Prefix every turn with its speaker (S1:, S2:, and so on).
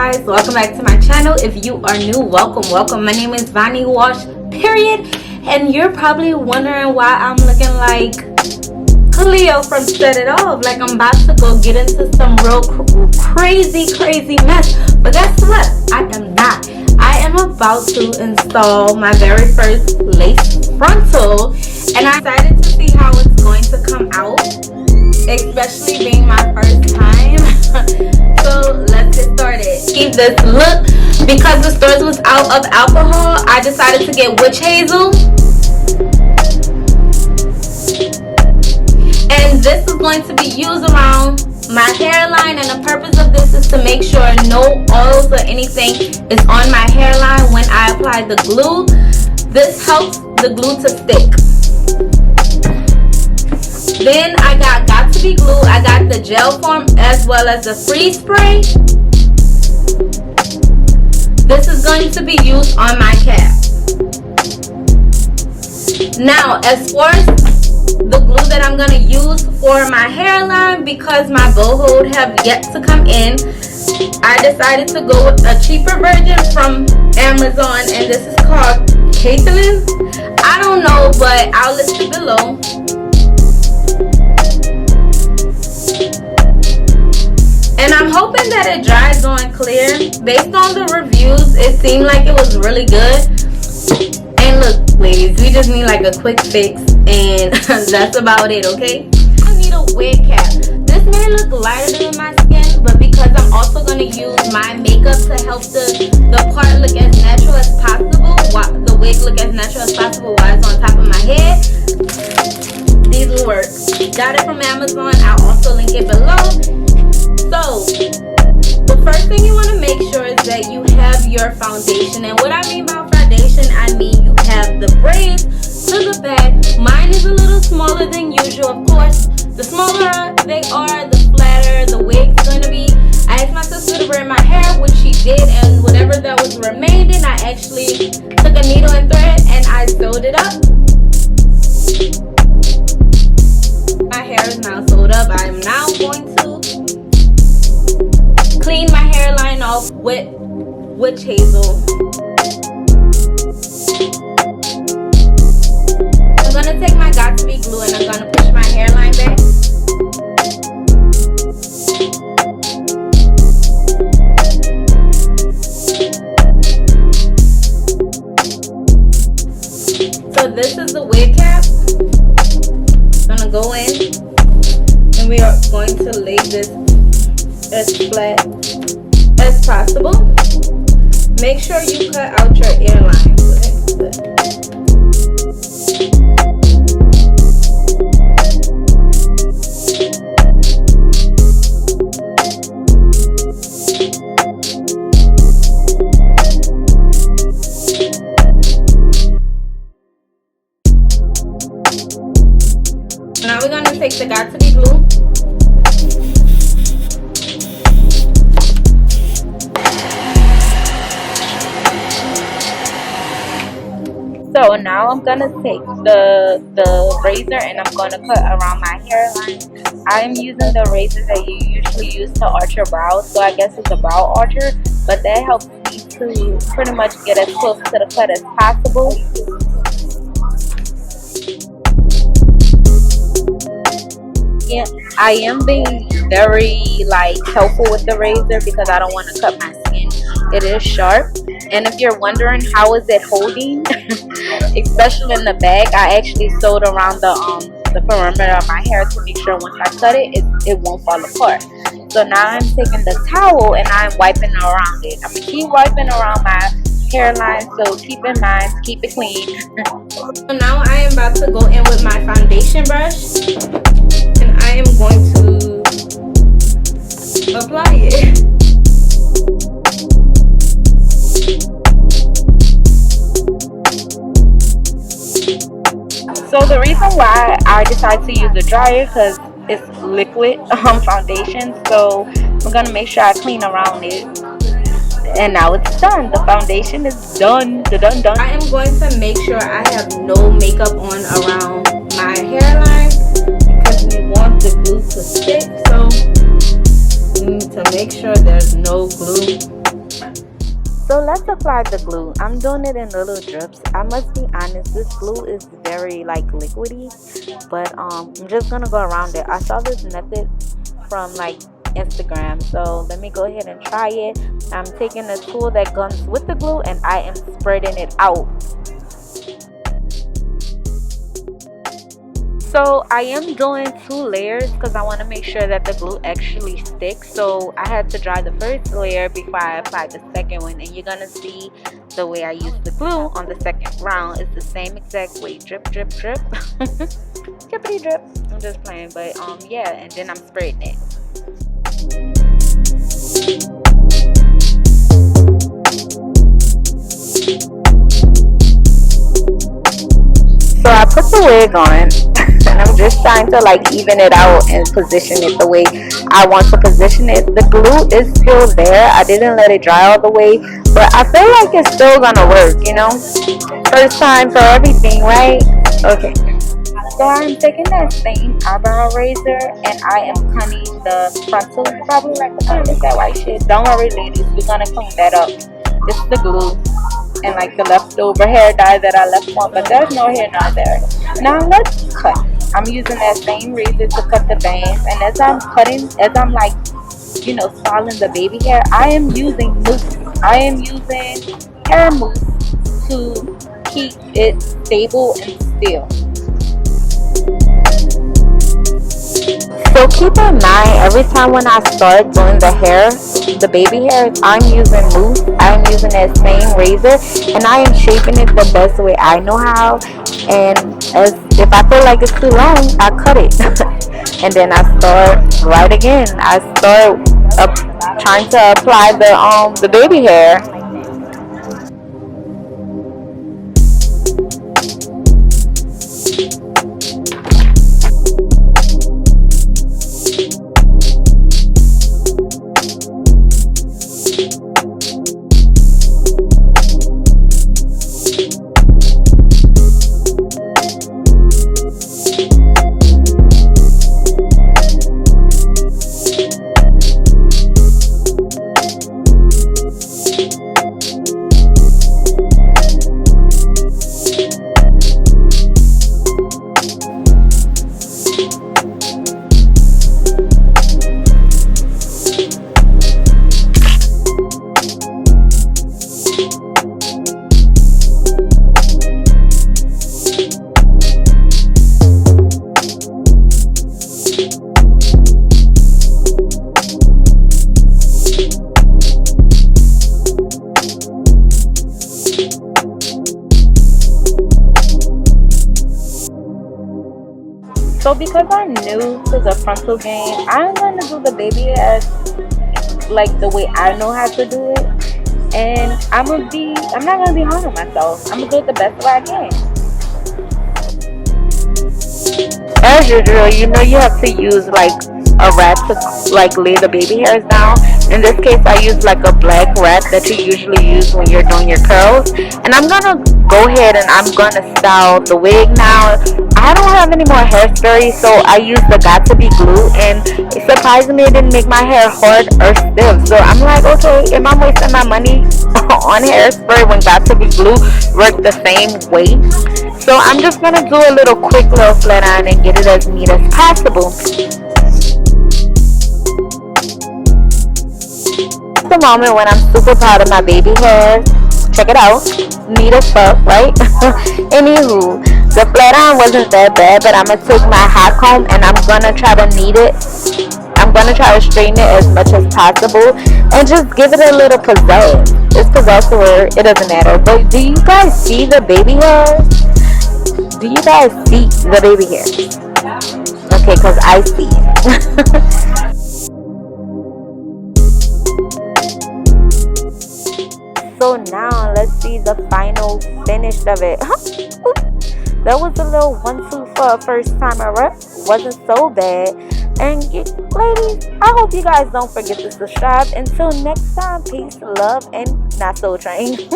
S1: guys, welcome back to my channel. If you are new, welcome. My name is Vonnie Wash, period. And you're probably wondering why I'm looking like Cleo from Set It Off, like I'm about to go get into some real crazy mess. But guess what? I am not. I am about to install my very first lace frontal, and I'm excited to see how it's going to come out, especially being my first time. So let's get started. Keep this look, because the stores was out of alcohol, I decided to get witch hazel. And this is going to be used around my hairline, and the purpose of this is to make sure no oils or anything is on my hairline when I apply the glue. This helps the glue to stick. Then I got GOT2B Glue. I got the gel form as well as the freeze spray. This is going to be used on my cap. Now, as far as the glue that I'm going to use for my hairline, because my bow hold have yet to come in, I decided to go with a cheaper version from Amazon, and this is called CUTIES. I don't know, but I'll list it below. And I'm hoping that it dries on clear. Based on the reviews, it seemed like it was really good. And look, ladies, we just need like a quick fix, and that's about it, okay? I need a wig cap. This may look lighter than my skin, but because I'm also going to use my makeup to help the part look as natural as possible, the wig look as natural as possible while it's on top of my head, these will work. Got it from Amazon. I'll also link it below. So, the first thing you want to make sure is that you have your foundation. And what I mean by foundation, I mean you have the braids to the back. Mine is a little smaller than usual, of course. The smaller they are, the flatter the wig's going to be. I asked my sister to braid my hair, which she did, and whatever that was remaining, I actually took a needle and thread and I sewed it up. My hair is now sewed up. I am now going to clean my hairline off with witch hazel. I'm gonna take my GOT2B Glue and I'm gonna push my hairline back. So this is the wig cap. I'm gonna go in and we are going to lay this as flat as possible. Make sure you cut out your airline. Now we're going to take the GOT2B Glue. So now I'm gonna take the razor and I'm gonna cut around my hairline. I'm using the razor that you usually use to arch your brows, so I guess it's a brow archer, but that helps me to pretty much get as close to the cut as possible. Yeah, I am being very helpful with the razor because I don't want to cut my skin. It is sharp, and if you're wondering how is it holding, especially in the back, I actually sewed around the perimeter of my hair to make sure once I cut it, it won't fall apart. So now I'm taking the towel and I'm wiping around it. I'm gonna keep wiping around my hairline, so keep in mind to keep it clean. So now I am about to go in with my foundation brush, and I am going to apply it. So the reason why I decided to use a dryer because it's liquid foundation, so I'm gonna make sure I clean around it. And now it's done. The foundation is done. Done. I am going to make sure I have no makeup on around my hairline because we want the glue to stick. So we need to make sure there's no glue let's apply the glue. I'm doing it in little drips. I must be honest, this glue is very like liquidy, but I'm just gonna go around it. I saw this method from like Instagram, so let me go ahead and try it. I'm taking the tool that comes with the glue and I am spreading it out. So I am doing 2 layers because I want to make sure that the glue actually sticks. So I had to dry the first layer before I applied the second one, and you're gonna see the way I use the glue on the second round is the same exact way. Drip, drip, drip. Drippity drip. I'm just playing, but yeah, and then I'm spreading it. So I put the wig on and I'm just trying to like even it out and position it the way I want to position it. The glue is still there. I didn't let it dry all the way, but I feel like it's still gonna work, you know? First time for everything, right? Okay. So I'm taking that same eyebrow razor and I am cutting the frontal. Probably like the kind of that white shit. Don't worry, ladies, we're gonna clean that up. It's the glue and like the leftover hair dye that I left on, but there's no hair dye there. Now let's cut. I'm using that same razor to cut the bangs, and as I'm cutting, as I'm like, you know, styling the baby hair, I am using mousse. I am using hair mousse to keep it stable and still. So keep in mind, every time when I start doing the hair, the baby hair, I'm using mousse. I'm using that same razor and I am shaping it the best way I know how. And as if I feel like it's too long, I cut it. And then I start right again. I start trying to apply the baby hair. So because I'm new to the frontal game, I'm going to do the baby hair like the way I know how to do it. And I'm not going to be hard on myself. I'm going to do it the best way I can. As usual, you know you have to use like a wrap to like lay the baby hairs down. In this case, I use like a black wrap that you usually use when you're doing your curls. And I'm gonna go ahead and I'm gonna style the wig now. I don't have any more hairspray, so I use the GOT2B Glue, and surprisingly it didn't make my hair hard or stiff. So I'm like, okay, am I wasting my money on hairspray when GOT2B Glue worked the same way? So I'm just gonna do a little quick little flat iron and get it as neat as possible. The moment when I'm super proud of my baby hair. Check it out, neat as fuck, right? Anywho, the flat iron wasn't that bad, but I'm gonna take my hot comb and I'm gonna try to knead it. I'm gonna try to straighten it as much as possible and just give it a little pizzazz. It's pizzazz the word, it doesn't matter. But do you guys see the baby hairs? Do you guys see the baby hairs? Okay, because I see it. So now let's see the final finish of it. That was a little 1-2 for a first timer rep. Wasn't so bad. And ladies, I hope you guys don't forget to subscribe. Until next time, peace, love, and not so train.